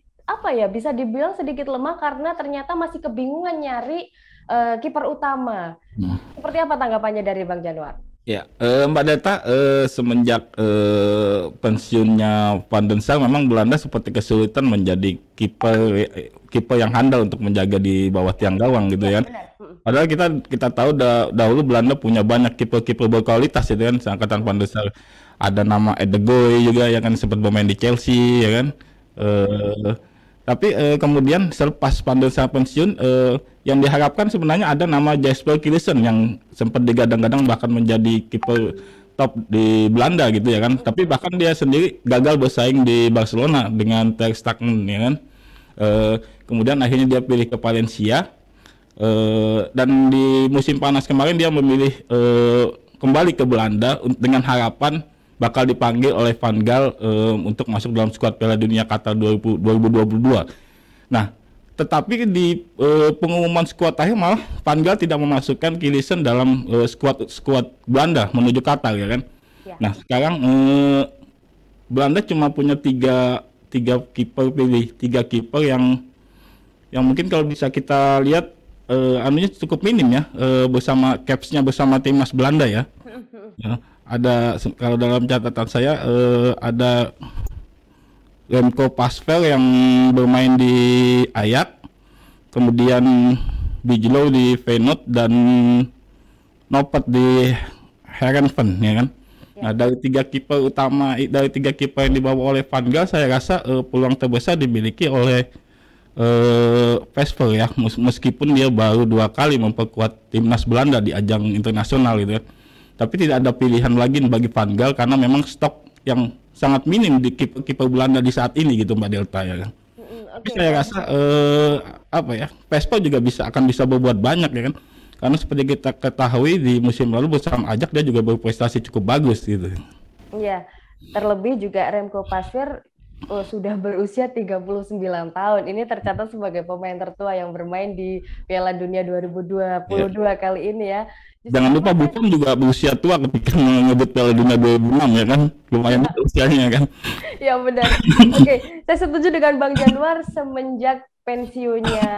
bisa dibilang sedikit lemah karena ternyata masih kebingungan nyari kiper utama. Seperti apa tanggapannya dari Bang Januar? Ya, Mbak Deta, semenjak pensiunnya Van den Sar, memang Belanda seperti kesulitan menjadi kiper yang handal untuk menjaga di bawah tiang gawang gitu ya. Padahal kita tahu dahulu Belanda punya banyak kiper berkualitas itu kan, seangkatan Van den Sar. Ada nama Edegoy juga yang kan sempat bermain di Chelsea ya kan. Tapi kemudian selepas Van den Sar pensiun, yang diharapkan sebenarnya ada nama Jesper Cillessen yang sempat digadang-gadang bahkan menjadi kiper top di Belanda gitu ya kan. Tapi bahkan dia sendiri gagal bersaing di Barcelona dengan Ter Stegen ya kan. Kemudian akhirnya dia pilih ke Valencia, dan di musim panas kemarin dia memilih kembali ke Belanda dengan harapan bakal dipanggil oleh Van Gaal untuk masuk dalam skuad Piala Dunia Qatar 2022. Nah, tetapi di pengumuman skuad akhir malah Van Gaal tidak memasukkan Cillessen dalam skuad Belanda menuju Qatar ya kan. Ya. Nah, sekarang Belanda cuma punya tiga kiper yang mungkin kalau bisa kita lihat anunya cukup minim ya, bersama capsnya bersama timnas Belanda ya. Ya. Ada, kalau dalam catatan saya ada Remco Pasveer yang bermain di Ajax, kemudian Bijlow di Feyenoord, dan Noppert di Heerenveen ya kan. Nah, dari tiga kiper utama, dari tiga kiper yang dibawa oleh Van Gaal, saya rasa peluang terbesar dimiliki oleh Vesper ya, meskipun dia baru 2 kali memperkuat timnas Belanda di ajang internasional gitu ya. Tapi tidak ada pilihan lagi bagi Van Gaal karena memang stok yang sangat minim di kiper Belanda di saat ini gitu Mbak Delta ya kan. Tapi saya rasa apa ya, Vesper juga akan bisa berbuat banyak ya kan. Karena seperti kita ketahui di musim lalu bersama Ajax dia juga berprestasi cukup bagus gitu. Iya, terlebih juga Remco Pasveer sudah berusia 39 tahun. Ini tercatat sebagai pemain tertua yang bermain di Piala Dunia 2022 kali ini ya. Jangan lupa Buffon juga berusia tua ketika mengebut Piala Dunia 2006 ya kan. Lumayan usianya kan. Ya benar. Oke, saya setuju dengan Bang Januar. Semenjak pensiunnya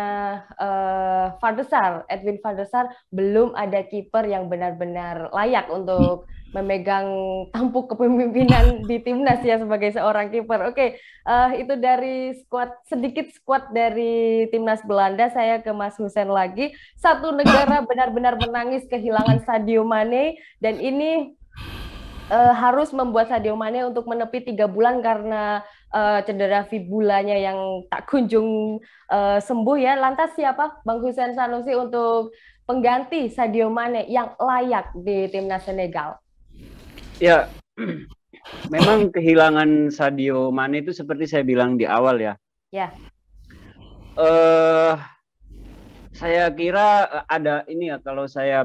Van der Sar, Edwin van der Sar, belum ada kiper yang benar-benar layak untuk memegang tampuk kepemimpinan di timnas ya sebagai seorang kiper. Oke, itu dari sedikit skuad dari timnas Belanda. Saya ke Mas Hussein lagi. Satu negara benar-benar menangis kehilangan Sadio Mane, dan ini harus membuat Sadio Mane untuk menepi 3 bulan karena cedera fibulanya yang tak kunjung sembuh ya. Lantas siapa Bang Hussein Sanusi untuk pengganti Sadio Mane yang layak di timnas Senegal? Ya, memang kehilangan Sadio Mane itu seperti saya bilang di awal ya. Ya. Saya kira ada ini ya, kalau saya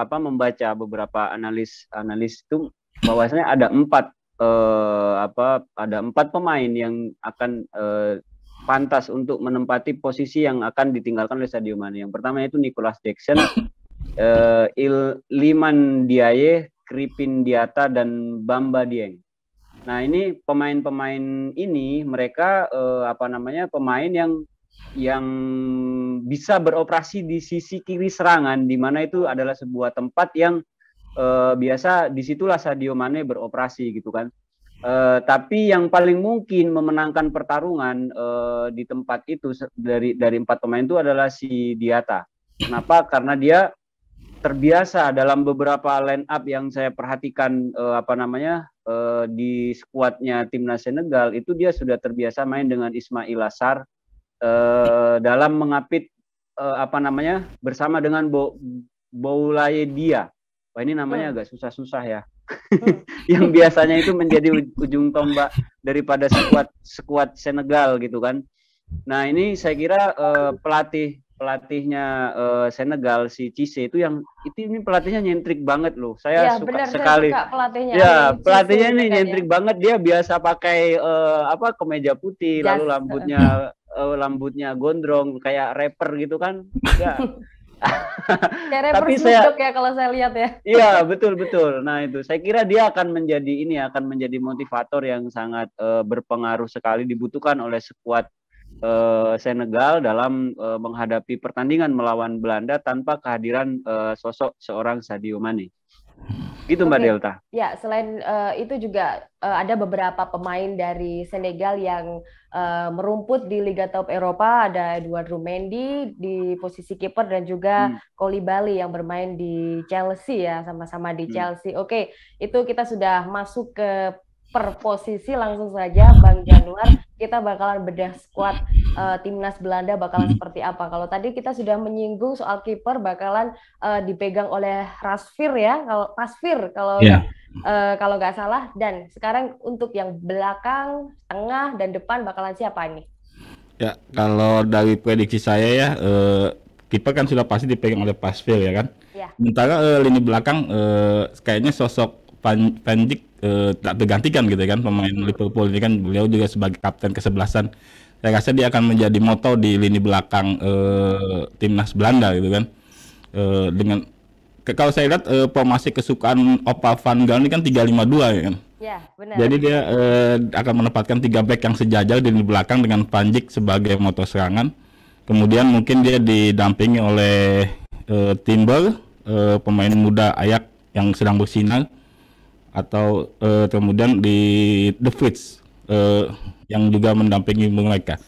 membaca beberapa analis itu bahwasanya ada 4 pemain yang akan pantas untuk menempati posisi yang akan ditinggalkan oleh Sadio Mane. Yang pertama itu Nicolas Jackson, Iliman Ndiaye, Kripin Diata, dan Bamba Dieng. Nah, ini pemain-pemain ini mereka pemain yang bisa beroperasi di sisi kiri serangan, di mana itu adalah sebuah tempat yang biasa disitulah Sadio Mane beroperasi gitu kan. Tapi yang paling mungkin memenangkan pertarungan di tempat itu dari 4 pemain itu adalah si Diata. Kenapa? Karena dia terbiasa dalam beberapa line up yang saya perhatikan di skuadnya timnas Senegal itu, dia sudah terbiasa main dengan Ismail Assar dalam mengapit bersama dengan Boulaye Dia. Wah, ini namanya agak susah-susah ya. Yang biasanya itu menjadi ujung tombak daripada skuad Senegal gitu kan. Nah, ini saya kira pelatihnya Senegal, si Cisse itu ini pelatihnya nyentrik banget loh. Saya suka sekali. Saya suka pelatihnya. Ya, pelatihnya ini nyentrik banget. Dia biasa pakai kemeja putih, lalu rambutnya gondrong kayak rapper gitu kan. Ya. Tapi ya kalau saya lihat ya. Iya, betul. Nah, itu saya kira dia akan menjadi motivator yang sangat berpengaruh sekali, dibutuhkan oleh skuad Senegal dalam menghadapi pertandingan melawan Belanda tanpa kehadiran sosok seorang Sadio Mane. Gitu Mbak Delta. Ya, selain itu juga ada beberapa pemain dari Senegal yang merumput di Liga Top Eropa. Ada Eduardo Mendy di posisi kiper dan juga Koulibaly yang bermain di Chelsea ya, sama-sama di Chelsea. Oke, itu kita sudah masuk ke per posisi. Langsung saja Bang Januar, kita bakalan bedah skuad timnas Belanda bakalan seperti apa. Kalau tadi kita sudah menyinggung soal kiper bakalan dipegang oleh Pasveer ya, kalau nggak salah. Dan sekarang untuk yang belakang, tengah, dan depan bakalan siapa ini? Ya, kalau dari prediksi saya ya, kiper kan sudah pasti dipegang oleh Pasveer ya kan. Ya. Sementara lini belakang kayaknya sosok Van Dijk tak tergantikan gitu kan, pemain Liverpool ini kan, beliau juga sebagai kapten kesebelasan. Saya rasa dia akan menjadi moto di lini belakang timnas Belanda gitu kan. Kalau saya lihat formasi kesukaan Opa Van Gaal ini kan 3-5-2 ya kan. Ya, benar. Jadi dia akan menempatkan 3 back yang sejajar di lini belakang dengan Van Dijk sebagai motor serangan. Kemudian mungkin dia didampingi oleh Timber, pemain muda Ajax yang sedang bersinar, atau kemudian di The Fritz yang juga mendampingi mereka.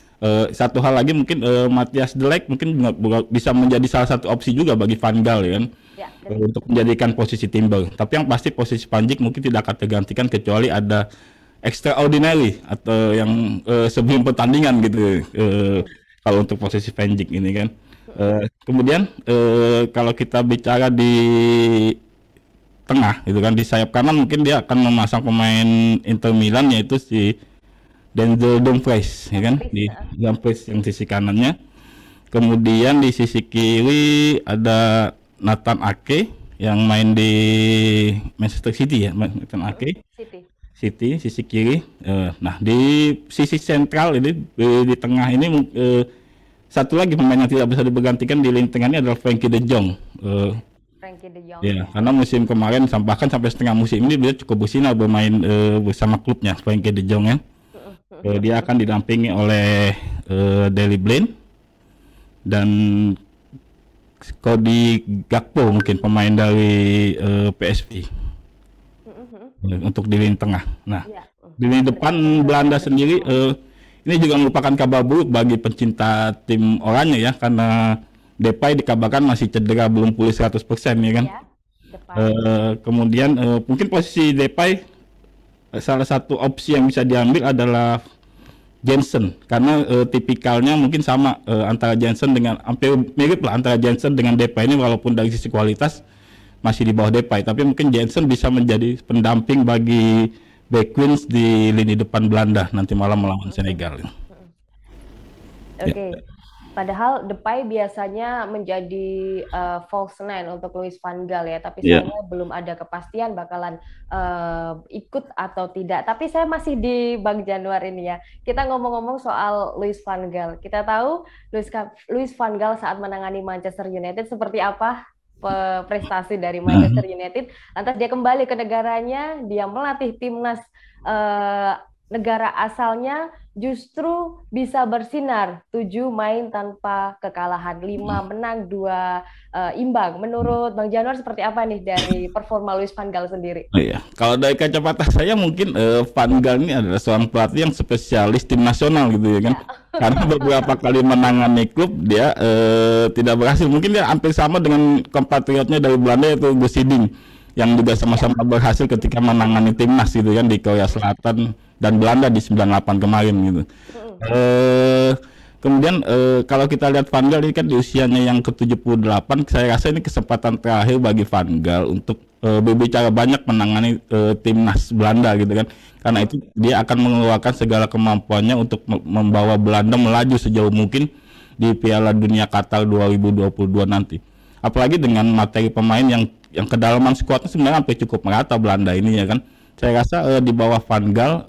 Satu hal lagi mungkin Matthias de Ligt mungkin bisa menjadi salah satu opsi juga bagi Van Gaal ya kan, untuk menjadikan posisi Timber. Tapi yang pasti posisi Van Dijk mungkin tidak akan tergantikan kecuali ada extraordinary atau yang sebelum pertandingan gitu. Kalau untuk posisi Van Dijk ini kan. Kemudian kalau kita bicara di tengah gitu kan, di sayap kanan mungkin dia akan memasang pemain Inter Milan yaitu si Denzel Dumfries ya kan, di Dumfries yang sisi kanannya. Kemudian di sisi kiri ada Nathan Ake yang main di Manchester City ya, Nathan Ake. City sisi kiri. Nah di sisi sentral ini di tengah ini satu lagi pemain yang tidak bisa digantikan di lini tengah ini adalah Frenkie de Jong. Frenkie de Jong. Ya, karena musim kemarin bahkan sampai setengah musim ini dia cukup bersinar bermain bersama klubnya Frenkie de Jong ya. Dia akan didampingi oleh Daley Blind dan Cody Gakpo mungkin pemain dari PSV untuk di lini tengah. Nah, di lini depan Belanda sendiri ini juga merupakan kabar buruk bagi pencinta tim oranye ya, karena Depay dikabarkan masih cedera belum pulih 100% ya kan. Kemudian mungkin posisi Depay salah satu opsi yang bisa diambil adalah Jensen karena tipikalnya mungkin sama antara Jensen dengan hampir mirip lah antara Jensen dengan Depay ini, walaupun dari sisi kualitas masih di bawah Depay, tapi mungkin Jensen bisa menjadi pendamping bagi Backwins di lini depan Belanda nanti malam melawan Senegal. Oke. Padahal Depay biasanya menjadi false nine untuk Louis van Gaal ya, tapi sayangnya belum ada kepastian bakalan ikut atau tidak. Tapi saya masih di Bang Januar ini ya. Kita ngomong-ngomong soal Louis van Gaal. Kita tahu Louis van Gaal saat menangani Manchester United seperti apa prestasi dari Manchester United. Lantas dia kembali ke negaranya, dia melatih timnas negara asalnya, justru bisa bersinar. 7 main tanpa kekalahan, 5 menang, 2 imbang. Menurut Bang Januar seperti apa nih dari performa Louis van Gaal sendiri? Iya, kalau dari kacamata saya mungkin Van Gaal ini adalah seorang pelatih yang spesialis tim nasional gitu ya kan. Karena beberapa kali menangani klub dia tidak berhasil. Mungkin dia hampir sama dengan kompatriotnya dari Belanda yaitu Gus Hiddink, yang juga sama-sama berhasil ketika menangani timnas gitu kan di Korea Selatan dan Belanda di 98 kemarin gitu. Kemudian kalau kita lihat Van Gaal ini kan di usianya yang ke-78, saya rasa ini kesempatan terakhir bagi Van Gaal untuk berbicara banyak menangani timnas Belanda gitu kan. Karena itu dia akan mengeluarkan segala kemampuannya untuk membawa Belanda melaju sejauh mungkin di Piala Dunia Qatar 2022 nanti. Apalagi dengan materi pemain yang kedalaman skuadnya sebenarnya sampai cukup merata Belanda ini ya kan. Saya rasa di bawah Van Gaal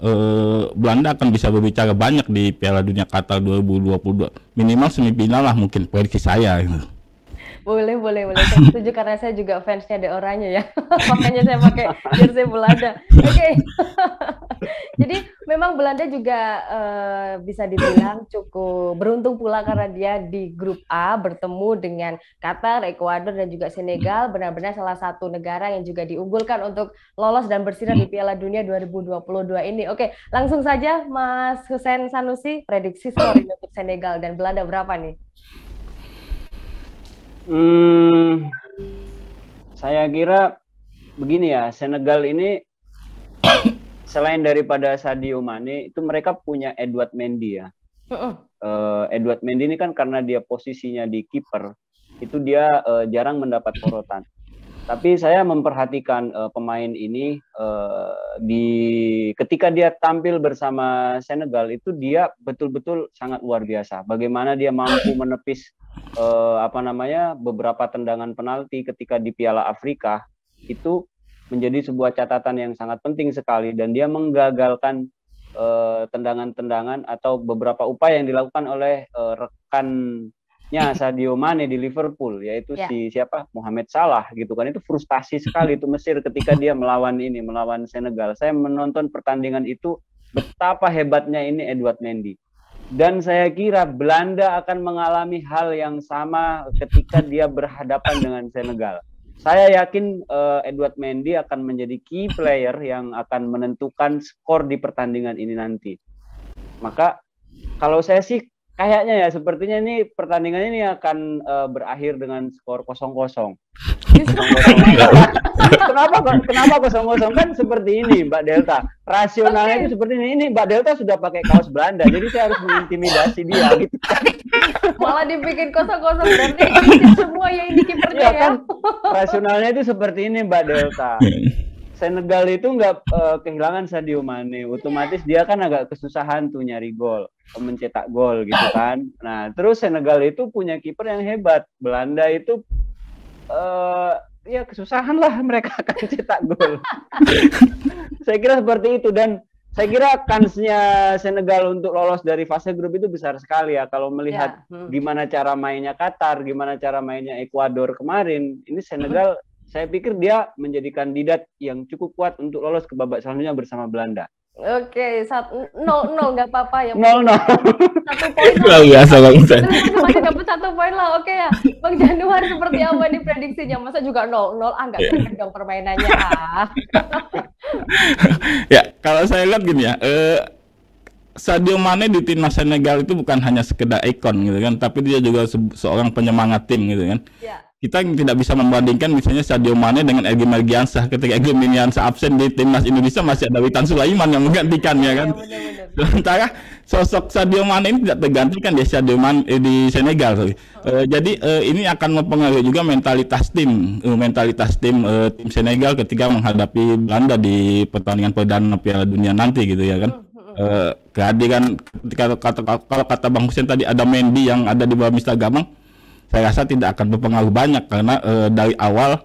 Belanda akan bisa berbicara banyak di Piala Dunia Qatar 2022. Minimal semifinal lah mungkin prediksi saya gitu. Boleh. Saya setuju karena saya juga fansnya De Oranje ya. Makanya saya pakai jersey Belanda. Oke. Jadi memang Belanda juga bisa dibilang cukup beruntung pula karena dia di grup A bertemu dengan Qatar, Ekuador dan juga Senegal. Benar-benar salah satu negara yang juga diunggulkan untuk lolos dan bersinar di Piala Dunia 2022 ini. Oke, langsung saja Mas Hussein Sanusi, prediksi skor untuk Senegal dan Belanda berapa nih? Saya kira begini ya, Senegal ini selain daripada Sadio Mane itu mereka punya Edouard Mendy ya. Edouard Mendy ini kan karena dia posisinya di kiper itu dia jarang mendapat sorotan. Tapi saya memperhatikan pemain ini ketika dia tampil bersama Senegal itu dia betul-betul sangat luar biasa. Bagaimana dia mampu menepis beberapa tendangan penalti ketika di Piala Afrika itu menjadi sebuah catatan yang sangat penting sekali, dan dia menggagalkan tendangan-tendangan atau beberapa upaya yang dilakukan oleh rekannya Sadio Mane di Liverpool, yaitu Mohamed Salah gitu kan. Itu frustasi sekali itu Mesir ketika dia melawan Senegal. Saya menonton pertandingan itu, betapa hebatnya ini Edouard Mendy. Dan saya kira Belanda akan mengalami hal yang sama ketika dia berhadapan dengan Senegal. Saya yakin Edouard Mendy akan menjadi key player yang akan menentukan skor di pertandingan ini nanti. Maka kalau saya sih kayaknya ya sepertinya ini pertandingan ini akan berakhir dengan skor 0-0. Kenapa 0-0 kan seperti ini Mbak Delta. Rasionalnya itu seperti ini. Ini Mbak Delta sudah pakai kaos Belanda, jadi saya harus mengintimidasi dia gitu. Malah dibikin 0-0 berarti semua yang ini kipernya ya. Kan, rasionalnya itu seperti ini Mbak Delta. Senegal itu nggak kehilangan Sadio Mane, otomatis dia kan agak kesusahan tuh nyari gol, mencetak gol gitu kan. Nah terus Senegal itu punya kiper yang hebat, Belanda itu ya kesusahan lah mereka akan cetak gol. Saya kira seperti itu, dan saya kira kansnya Senegal untuk lolos dari fase grup itu besar sekali ya. Kalau melihat gimana cara mainnya Qatar, gimana cara mainnya Ekuador kemarin, ini Senegal saya pikir dia menjadi kandidat yang cukup kuat untuk lolos ke babak selanjutnya bersama Belanda. Oke, 0-0 nggak apa-apa ya. 0-0. 1 poin lah. Biasa Bang. Masih dapat 1 poin lah, oke ya. Bang Januar seperti apa nih prediksinya? Masa juga 0-0? Nggak greget dong permainannya. Ya, kalau saya lihat gini ya, Sadio Mane di timnas Senegal itu bukan hanya sekedar ikon gitu kan, tapi dia juga seorang penyemangat tim gitu kan. Ya. Kita tidak bisa membandingkan misalnya Sadio Mane dengan Egy Melgiansah. Ketika Egy Melgiansah absen di timnas Indonesia masih ada Witan Sulaiman yang menggantikannya kan. Sementara sosok Sadio Mane ini tidak tergantikan di Sadio Mane di Senegal. Jadi ini akan mempengaruhi juga mentalitas tim tim Senegal ketika menghadapi Belanda di pertandingan perdana Piala Dunia nanti gitu ya kan. Kehadiran kalau kata Bang Hussein tadi ada Mendy yang ada di bawah Mister Gamang, saya rasa tidak akan berpengaruh banyak karena dari awal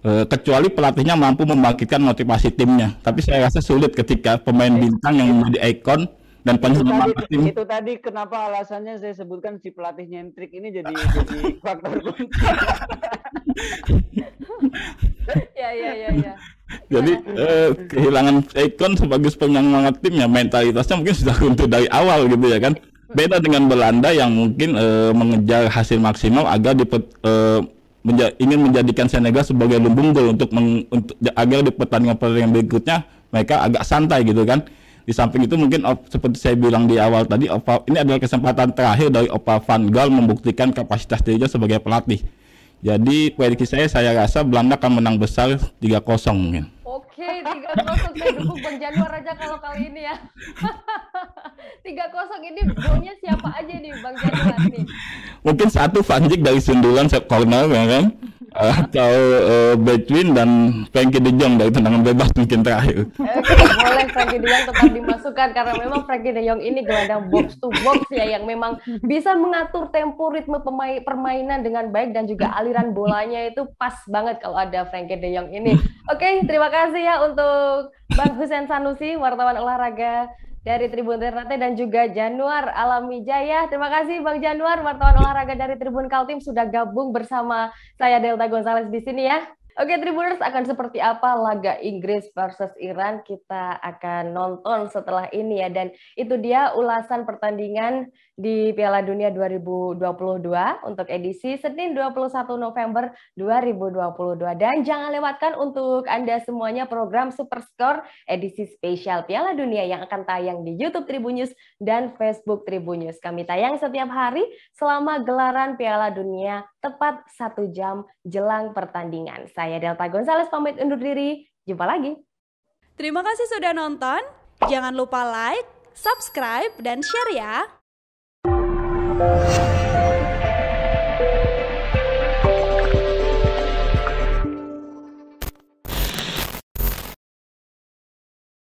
kecuali pelatihnya mampu membangkitkan motivasi timnya. Tapi saya rasa sulit ketika pemain bintang yang menjadi ikon dan penyemangat tim. Itu tadi kenapa alasannya saya sebutkan si pelatih nyentrik ini jadi faktor kunci. Ya. Jadi kehilangan ikon sebagai penyemangat timnya, mentalitasnya mungkin sudah runtuh dari awal gitu ya kan. Beda dengan Belanda yang mungkin mengejar hasil maksimal agar ingin menjadikan Senegal sebagai lumbung gol untuk agar di pertandingan berikutnya mereka agak santai gitu kan. Di samping itu mungkin seperti saya bilang di awal tadi, ini adalah kesempatan terakhir dari Opa Van Gaal membuktikan kapasitas dirinya sebagai pelatih. Jadi prediksi saya rasa Belanda akan menang besar 3-0 mungkin. Oke, 3-0 saya dukung Bang Januar aja kalau kali ini ya. 3-0 ini golnya siapa aja nih Bang Januar nih? Mungkin satu Van Dijk dari sundulan corner ya kan? Atau Bergwijn dan Frenkie de Jong dari tendangan bebas mungkin terakhir. Boleh Frenkie de Jong tetap dimasukkan karena memang Frenkie de Jong ini gelandang box to box ya yang memang bisa mengatur tempo ritme permainan dengan baik dan juga aliran bolanya itu pas banget kalau ada Frenkie de Jong ini. Oke, terima kasih ya untuk Bang Hussein Sanusi, wartawan olahraga dari Tribun Ternate, dan juga Januar Alamijaya. Terima kasih Bang Januar, wartawan olahraga dari Tribun Kaltim, sudah gabung bersama saya Delta Gonzales di sini ya. Oke, Tribuners, akan seperti apa laga Inggris versus Iran kita akan nonton setelah ini ya. Dan itu dia ulasan pertandingan di Piala Dunia 2022 untuk edisi Senin 21 November 2022. Dan jangan lewatkan untuk Anda semuanya program Super Score edisi spesial Piala Dunia yang akan tayang di YouTube Tribun News dan Facebook Tribun News. Kami tayang setiap hari selama gelaran Piala Dunia tepat 1 jam jelang pertandingan. Saya Delta Gonzales pamit undur diri. Jumpa lagi. Terima kasih sudah nonton. Jangan lupa like, subscribe, dan share ya.